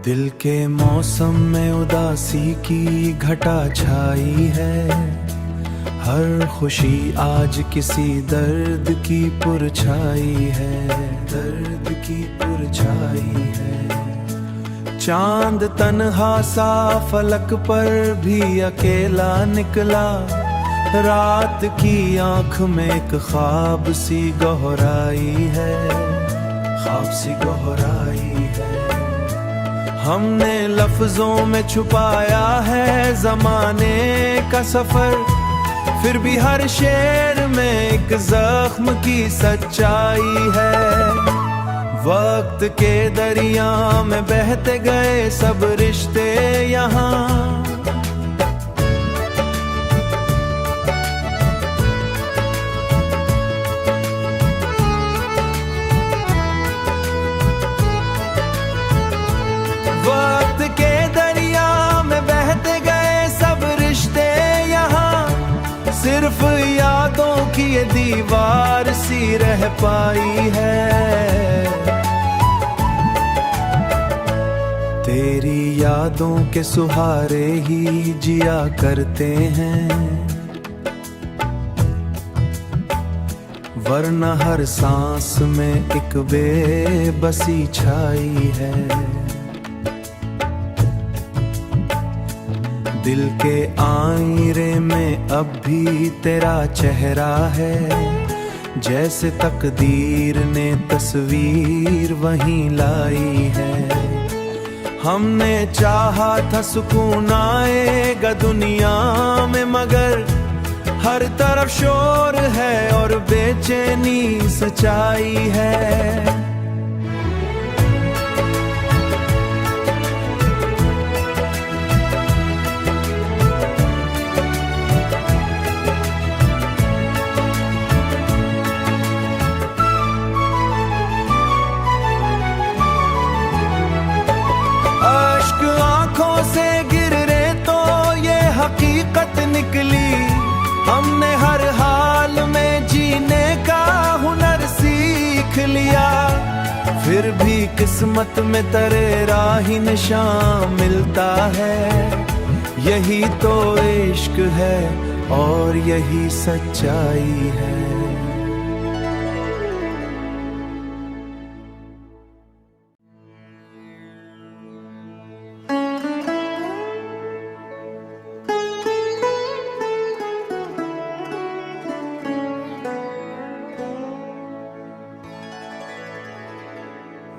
दिल के मौसम में उदासी की घटा छाई है। हर खुशी आज किसी दर्द की पुरछाई है, दर्द की पुरछाई है। चांद तन्हा सा फलक पर भी अकेला निकला। रात की आंख में एक ख्वाब सी गहराई है, ख्वाब सी गहराई है। हमने लफ्जों में छुपाया है जमाने का सफर, फिर भी हर शेर में एक जख्म की सच्चाई है। वक्त के दरिया में बहते गए सब रिश्ते यहाँ, वक्त के दरिया में बहते गए सब रिश्ते यहाँ। सिर्फ यादों की ये दीवार सी रह पाई है। तेरी यादों के सुहारे ही जिया करते हैं, वरना हर सांस में एक बेबसी छाई है। दिल के आईने में अब भी तेरा चेहरा है, जैसे तकदीर ने तस्वीर वहीं लाई है। हमने चाहा था सुकून आएगा दुनिया में, मगर हर तरफ शोर है और बेचैनी सच्चाई है। हकीकत निकली, हमने हर हाल में जीने का हुनर सीख लिया। फिर भी किस्मत में तेरे राही निशान मिलता है। यही तो इश्क है और यही सच्चाई है।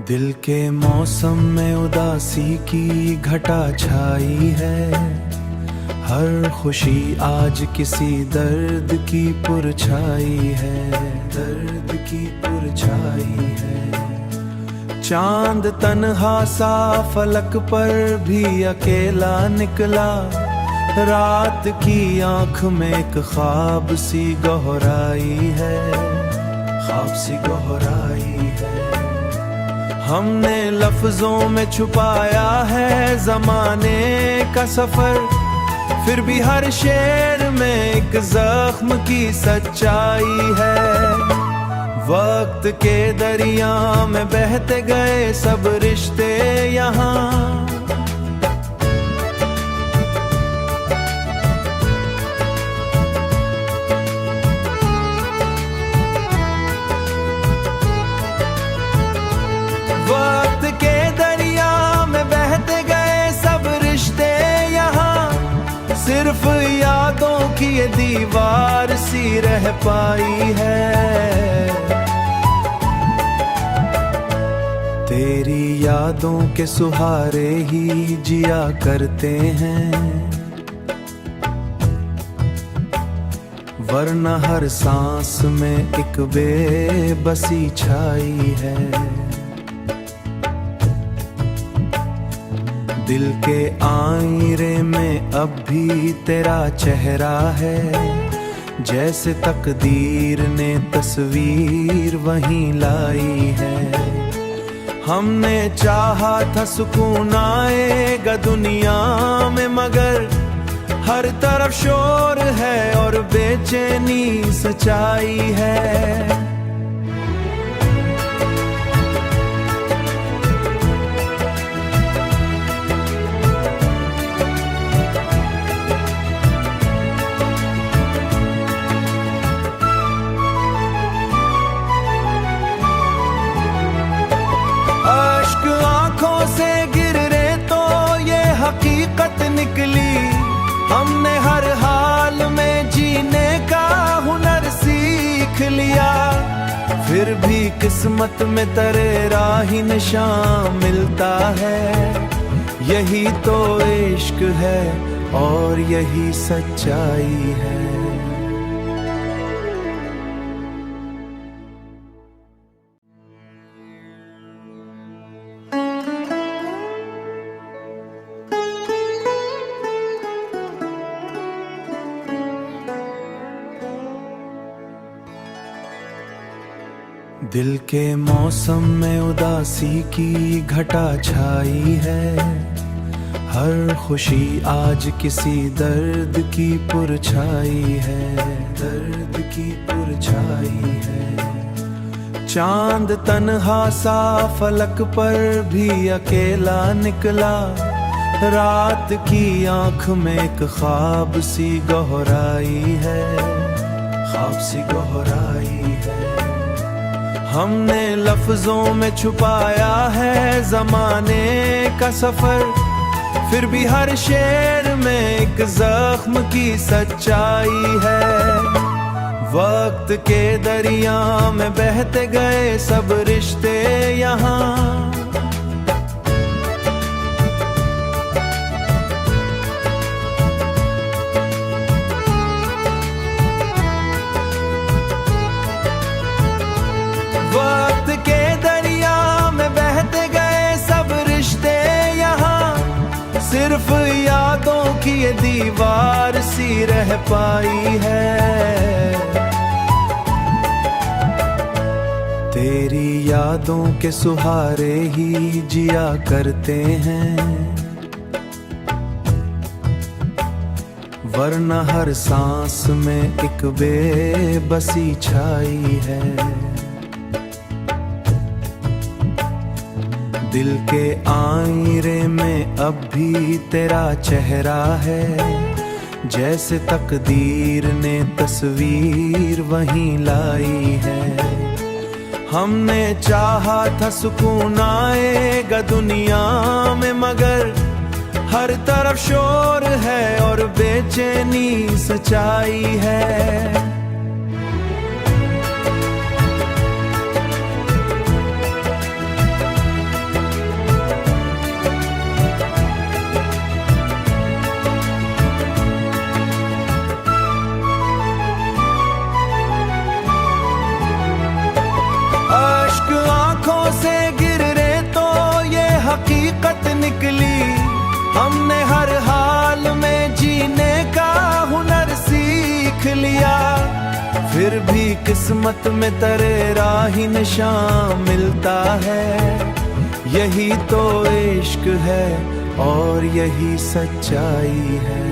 दिल के मौसम में उदासी की घटा छाई है। हर खुशी आज किसी दर्द की पुरछाई है, दर्द की पुरछाई है। चांद तन्हा सा फलक पर भी अकेला निकला। रात की आंख में एक ख्वाब सी गहराई है, ख्वाब सी गहराई है। हमने लफ्जों में छुपाया है जमाने का सफर, फिर भी हर शेर में एक जख्म की सच्चाई है। वक्त के दरिया में बहते गए सब रिश्ते यहाँ, वक्त के दरिया में बहते गए सब रिश्ते यहाँ। सिर्फ यादों की ये दीवार सी रह पाई है। तेरी यादों के सुहारे ही जिया करते हैं, वरना हर सांस में एक बेबसी छाई है। दिल के आईने में अब भी तेरा चेहरा है, जैसे तकदीर ने तस्वीर वहीं लाई है। हमने चाहा था सुकून आएगा दुनिया में, मगर हर तरफ शोर है और बेचैनी सच्चाई है। फिर भी किस्मत में तेरे राही निशान मिलता है। यही तो इश्क है और यही सच्चाई है। दिल के मौसम में उदासी की घटा छाई है। हर खुशी आज किसी दर्द की पुरछाई है, दर्द की पुरछाई है। चांद तन्हा सा फलक पर भी अकेला निकला। रात की आंख में एक ख्वाब सी गहराई है, ख्वाब सी गहराई है। हमने लफ्जों में छुपाया है जमाने का सफर, फिर भी हर शेर में एक जख्म की सच्चाई है। वक्त के दरिया में बहते गए सब रिश्ते यहाँ, वक्त के दरिया में बहते गए सब रिश्ते यहाँ। सिर्फ यादों की ये दीवार सी रह पाई है। तेरी यादों के सुहारे ही जिया करते हैं, वरना हर सांस में एक बेबसी छाई है। दिल के आईने में अब भी तेरा चेहरा है, जैसे तकदीर ने तस्वीर वहीं लाई है। हमने चाहा था सुकून आएगा दुनिया में, मगर हर तरफ शोर है और बेचैनी सच्चाई है। हकीकत निकली, हमने हर हाल में जीने का हुनर सीख लिया। फिर भी किस्मत में तेरे राही निशान मिलता है। यही तो इश्क है और यही सच्चाई है।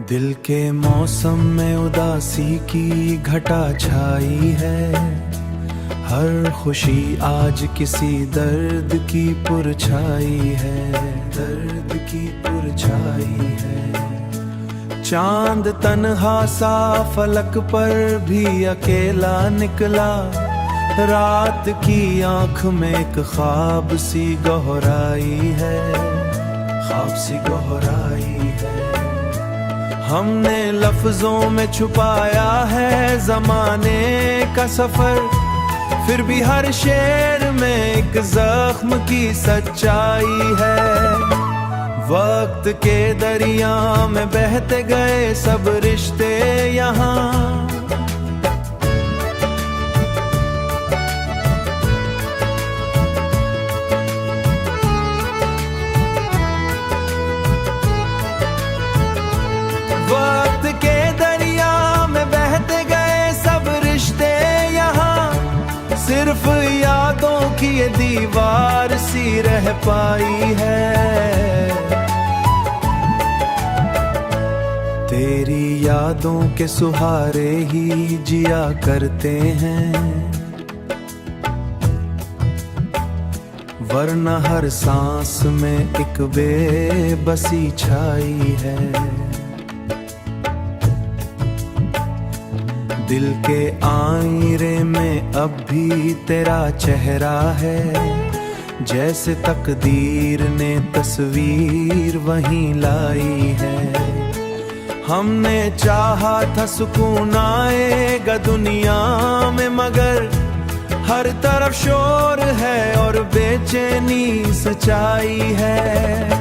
दिल के मौसम में उदासी की घटा छाई है। हर खुशी आज किसी दर्द की पुरछाई है, दर्द की पुरछाई है। चांद तन्हा सा फलक पर भी अकेला निकला। रात की आंख में एक ख्वाब सी गहराई है, ख्वाब सी गहराई है। हमने लफ्जों में छुपाया है जमाने का सफर, फिर भी हर शेर में एक जख्म की सच्चाई है। वक्त के दरिया में बहते गए सब रिश्ते यहाँ, वक्त के दरिया में बहते गए सब रिश्ते यहाँ। सिर्फ यादों की ये दीवार सी रह पाई है। तेरी यादों के सुहारे ही जिया करते हैं, वरना हर सांस में एक बेबसी छाई है। दिल के आईने में अब भी तेरा चेहरा है, जैसे तकदीर ने तस्वीर वहीं लाई है। हमने चाहा था सुकून आएगा दुनिया में, मगर हर तरफ शोर है और बेचैनी सच्चाई है।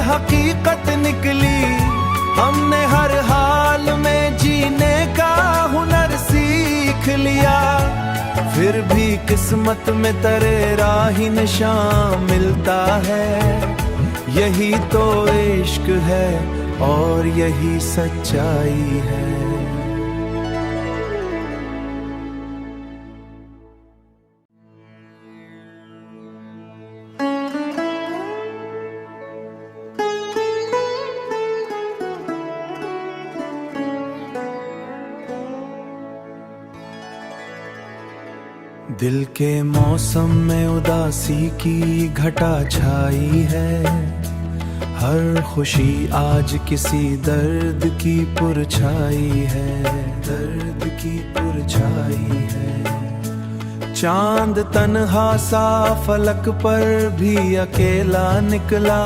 हकीकत निकली, हमने हर हाल में जीने का हुनर सीख लिया। फिर भी किस्मत में तेरे राही निशान मिलता है। यही तो इश्क है और यही सच्चाई है। दिल के मौसम में उदासी की घटा छाई है। हर खुशी आज किसी दर्द की पुरछाई है, दर्द की पुरछाई है। चांद तन्हा सा फलक पर भी अकेला निकला।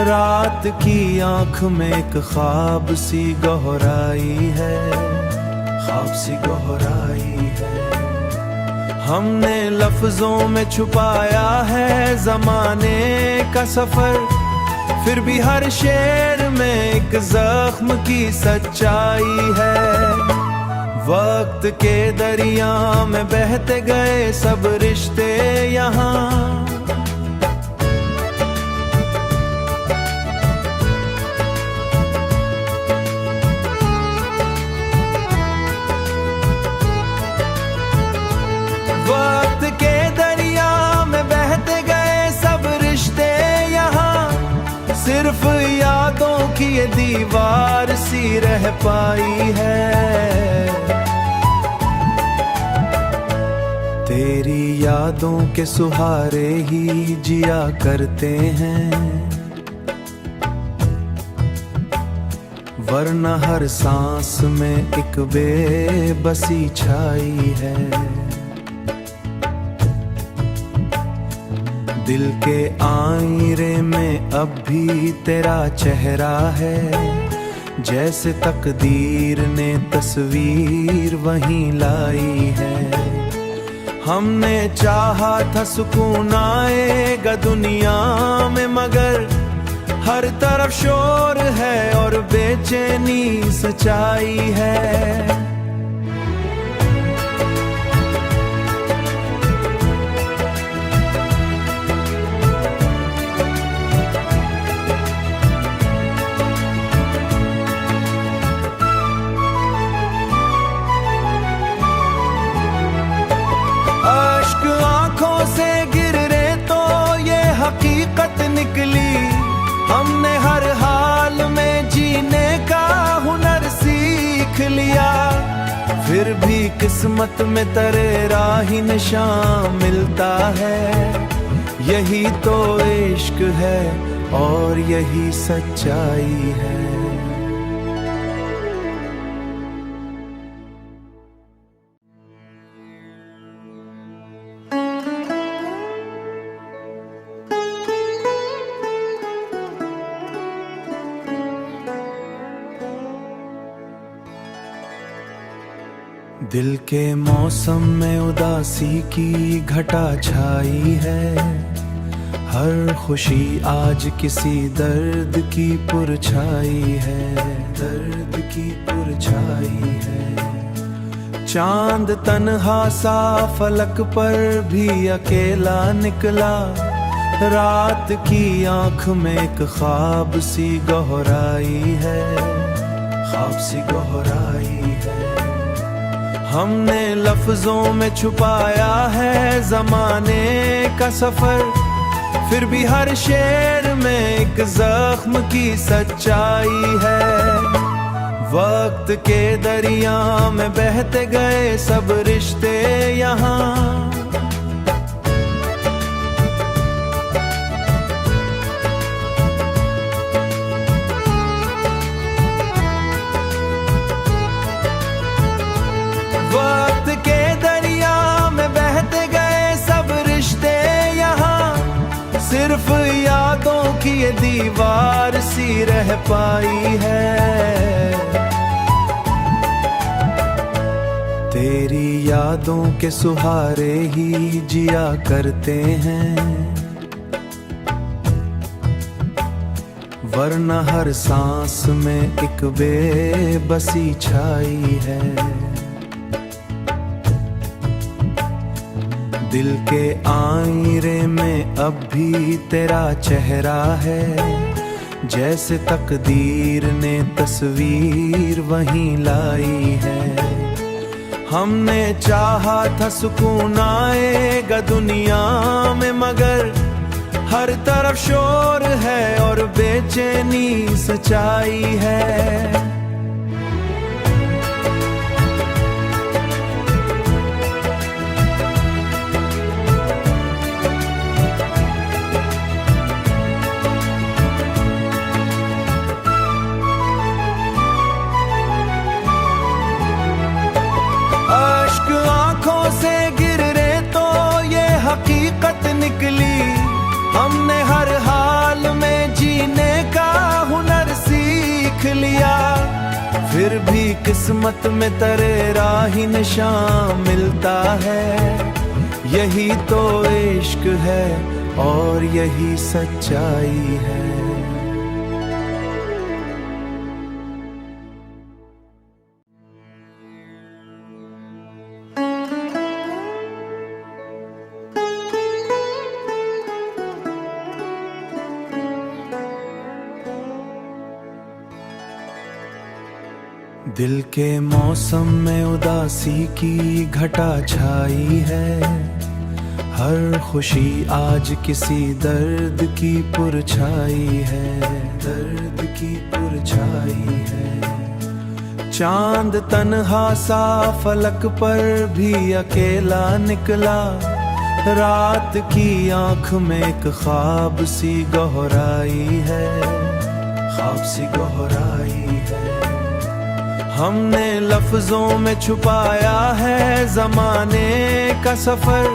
रात की आंख में एक ख्वाब सी गहराई है, ख्वाब सी गहराई है। हमने लफ्जों में छुपाया है जमाने का सफर, फिर भी हर शेर में एक जख्म की सच्चाई है। वक्त के दरिया में बहते गए सब रिश्ते यहाँ, वक्त के दरिया में बहते गए सब रिश्ते यहाँ। सिर्फ यादों की ये दीवार सी रह पाई है। तेरी यादों के सुहारे ही जिया करते हैं, वरना हर सांस में एक बेबसी छाई है। दिल के आईने में अब भी तेरा चेहरा है, जैसे तकदीर ने तस्वीर वहीं लाई है। हमने चाहा था सुकून आएगा दुनिया में, मगर हर तरफ शोर है और बेचैनी सच्चाई है। हकीकत निकली, हमने हर हाल में जीने का हुनर सीख लिया। फिर भी किस्मत में तेरे राही निशान मिलता है। यही तो इश्क है और यही सच्चाई है। दिल के मौसम में उदासी की घटा छाई है। हर खुशी आज किसी दर्द की पुरछाई है, दर्द की पुरछाई है। चांद तन्हा सा फलक पर भी अकेला निकला। रात की आंख में एक ख्वाब सी गहराई है, ख्वाब सी गहराई है। हमने लफ्जों में छुपाया है जमाने का सफर, फिर भी हर शेर में एक जख्म की सच्चाई है। वक्त के दरिया में बहते गए सब रिश्ते यहाँ, वक्त के दरिया में बहते गए सब रिश्ते यहाँ, सिर्फ यादों की ये दीवार सी रह पाई है। तेरी यादों के सुहारे ही जिया करते हैं, वरना हर सांस में एक बेबसी छाई है। दिल के आईने में अब भी तेरा चेहरा है, जैसे तकदीर ने तस्वीर वहीं लाई है। हमने चाहा था सुकून आएगा दुनिया में, मगर हर तरफ शोर है और बेचैनी सच्चाई है। हकीकत निकली, हमने हर हाल में जीने का हुनर सीख लिया। फिर भी किस्मत में तेरे राही निशान मिलता है। यही तो इश्क है और यही सच्चाई है। दिल के मौसम में उदासी की घटा छाई है, हर खुशी आज किसी दर्द की पुरछाई है, दर्द की पुरछाई है। चांद तन्हा सा फलक पर भी अकेला निकला, रात की आंख में एक ख्वाब सी गहराई है, ख्वाब सी गहराई है। हमने लफ्जों में छुपाया है जमाने का सफर,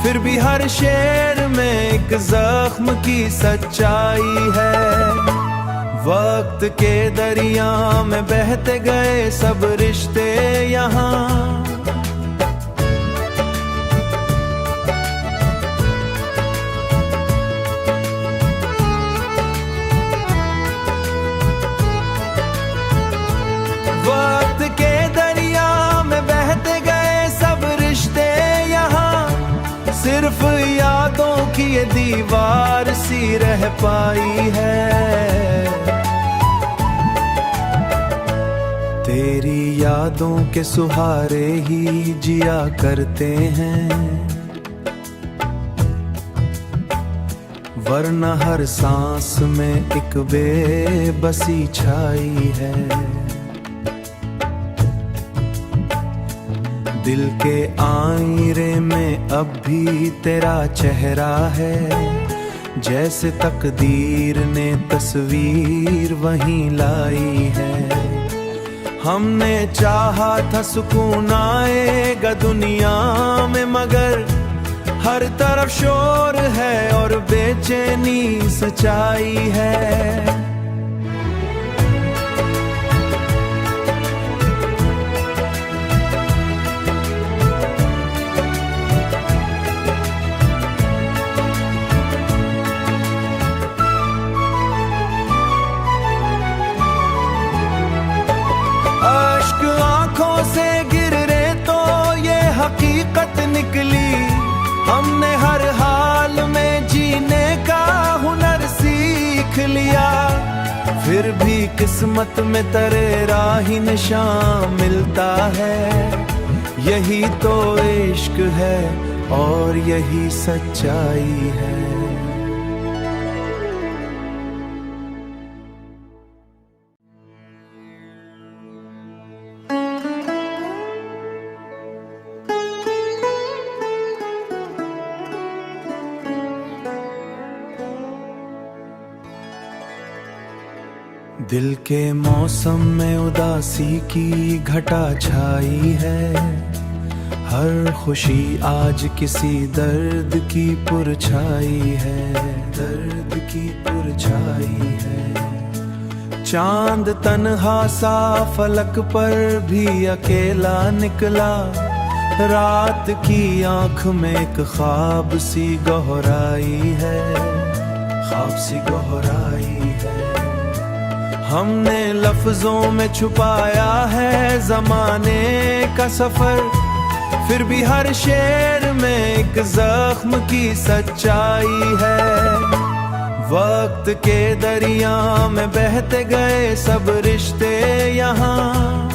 फिर भी हर शेर में एक जख्म की सच्चाई है। वक्त के दरिया में बहते गए सब रिश्ते यहाँ, वक्त के दरिया में बहते गए सब रिश्ते यहाँ, सिर्फ यादों की ये दीवार सी रह पाई है। तेरी यादों के सुहारे ही जिया करते हैं, वरना हर सांस में एक बेबसी छाई है। दिल के आईने में अब भी तेरा चेहरा है, जैसे तकदीर ने तस्वीर वहीं लाई है। हमने चाहा था सुकून आएगा दुनिया में, मगर हर तरफ शोर है और बेचैनी सच्चाई है। हकीकत निकली, हमने हर हाल में जीने का हुनर सीख लिया। फिर भी किस्मत में तेरे राही निशान मिलता है। यही तो इश्क है और यही सच्चाई है। दिल के मौसम में उदासी की घटा छाई है, हर खुशी आज किसी दर्द की पुरछाई है, दर्द की पुरछाई है। चांद तन्हा सा फलक पर भी अकेला निकला, रात की आंख में एक ख्वाब सी गहराई है, ख्वाब सी गहराई है। हमने लफ्जों में छुपाया है जमाने का सफर, फिर भी हर शेर में एक जख्म की सच्चाई है। वक्त के दरिया में बहते गए सब रिश्ते यहाँ,